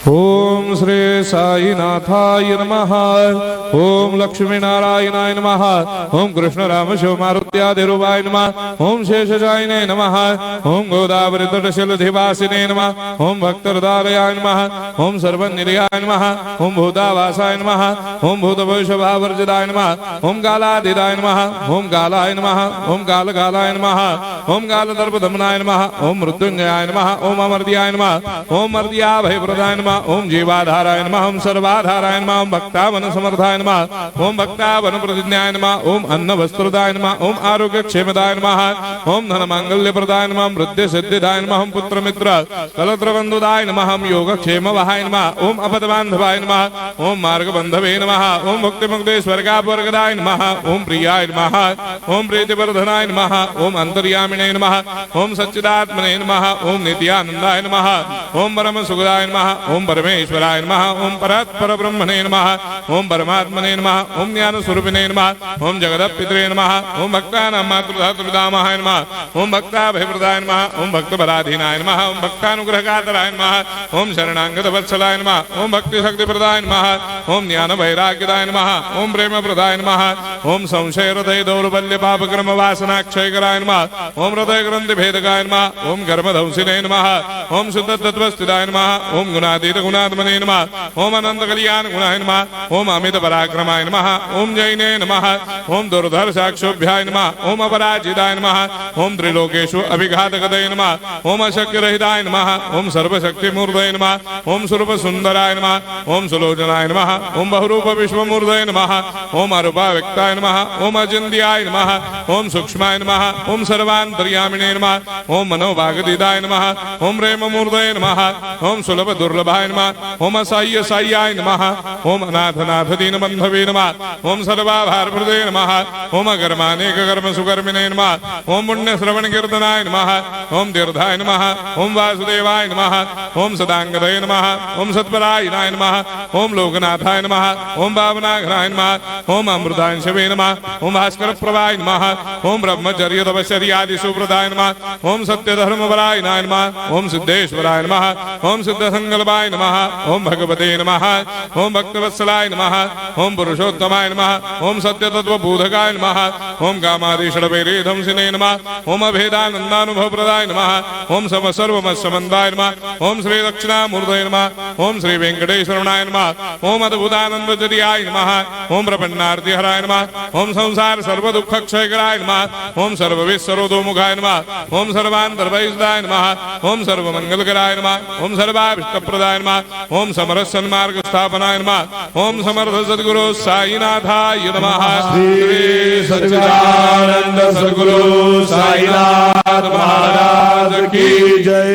ओम श्री साईनाथाय नमः। ओम लक्ष्मी नारायणाय नमः। ओम कृष्ण राम शिव मारुत्यादिरूपाय नमः। ओम शेषशायिने नमः। ओम गोदावरी तटशिलधिवासिने नमः। ओम भक्तहृदयाय नमः। ओम सर्वनिलयाय नमः। ओम भूतावासाय नमः। ओम भूतभविष्यभावर्जिताय नमः। ओम कालाधीराय नमः। ओम कालाय नमः। ओम कालकालाय नमः। ओम कालदर्पदमनाय नमः। ओम मृत्युंजयाय नमः। ओम अमर्त्याय नमः। ओम मर्त्याभयप्रदाय नमः। ओम जीवाधाराय नमः। ओम सर्वाधाराय नमः। ओम भक्तावन समर्थाय नमः। ओम भक्तावन प्रतिज्ञाय नमः। ओम अन्न वस्त्रदाय नमः। ओम आरोग्य क्षेमदाय नमः। ओम धन मांगल्य प्रदाय नमः। ओम वृद्धि सिद्धिदाय नमः। ओम पुत्र मित्र कलत्र बंधुदाय नमः। ओम योग क्षेम वहाय नमः। ओम अपद बांधवाय नमः। ओम मार्ग बंधवे नमः। ओम मुक्ति मुक्ति स्वर्गापवर्गदाय नमः। ओम प्रियाय नमः। ओम प्रीतिवर्धनाय नमः। ओम अंतर्यामिने नमः। ओम सच्चिदात्मने नमः। ओम नित्यानंदाय नमः। ओम परम सुखदाय नमः। ओम परमेश्वराय नमः। ओम परात्पर ब्रह्मणे नमः। ओम परमात्मने नमः। ओम ज्ञान स्वरूपिणे नमः। ओम जगदपितरे नमः। ओम भक्तानां मातृधातृदामाय नमः। ओम भक्ताभयप्रदाय नमः। ओम भक्तपराधीनाय नमः। ओम भक्तानुग्रहकातराय नमः। ओम शरणागत वत्सलाय नमः। ओम भक्ति शक्ति प्रदाय नमः। ओम ज्ञान वैराग्यदाय नमः। ओम प्रेम प्रदाय नमः। ओम संशय हृदय दौर्बल्य पापक्रम वासना क्षयकराय नमः। ओम हृदय ग्रंथि भेदकाय नमः। ओम गर्भधंसिने नमः। ओम शुद्ध तत्वस्थिताय नमः। ओम गुणातीत गुणात्मने नमः। ओम अनंत कल्याण गुणाय नमः। ओम अमित पराक्रमाय नमः। ओम जैने नमः। ओम दुर्धर्षाक्षोभ्याय नमः। ओम अपराजिताय नमः। ओम त्रिलोकेषु अभिघातगतये नमः। ओम अशक्य रहिताय नमः। ओम सर्वशक्ति मूर्धये नमः। ओम स्वरूप सुंदराय नमः। ओम सुलोचनाय नमः। ओम बहुरूप विश्वमूर्धये नमः। ओम अरूपाव्यक्ताय नमः। ओम अचिन्त्याय नमः। ओम सूक्ष्माय नमः। ओम सर्वान्तर्यामिने नमः। ओम मनोभागदिदाय नमः। ओम प्रेममूर्धये नमः। ओम सुलभ दुर्लभाय नमः। ओम असाह्य साह्याय नमः। ओम अनाथनाथ दीनबन्धवे नमः। ओम सर्वाभारप्रदे नमः। ओम अकर्मानेक कर्म सुकर्मिणे नमः। ओम पुण्य श्रवण कीर्तनाय नमः। ओम तीर्थाय नमः। ओम वासुदेवाय नमः। ओम सदांगदये नमः। ओम सत्परायणाय नमः। ओम लोकनाथाय नमः। ओम भावनाघ्नाय नमः। ओम अमृतांशवे नमः। ओम भास्कर प्रभाय नमः। ओम ब्रह्मचर्य तपश्चर्यादि सुप्रदाय नमः। ओम सत्य धर्मपरायणाय नमः। ओम सिद्धेश्वराय नमः। ओम सिद्ध संकल्पाय नमः। ओम भगवते नमः। ओम भक्तवत्सलाय नमः। ओम पुरुषोत्तमाय नमः। ओम सत्य तत्व बोधकाय नमः। ओम कामादिषडवैरेधंसिने नमः। ओम अभेदानंदानुभव प्रदाय नमः। ओम सर्वमस्समन्दाय नमः। ओम श्री दक्षिणामूर्तये नमः। ओम श्री वेंकटेश्वरनाय नमः। ओम अद्भुतानंदजरियाय नमः। ओम प्रपन्नार्ति हराय नमः। ओम संसार सर्व दुख क्षयकराय नमः। ओम सर्वविश्वरोधोमुखाय नमः। ओम सर्वान्तर्भयदाय नमः। ओम सर्वमंगलकराय नमः। ओम सर्वाभिष्टप्रदाय नमः। ओम समरस सन्मार्ग स्थापनाय नमः। ओम समर्थ सद्गुरु साईनाथाय नमः। श्री सच्चिदानंद सद्गुरु साईनाथ महाराज की जय।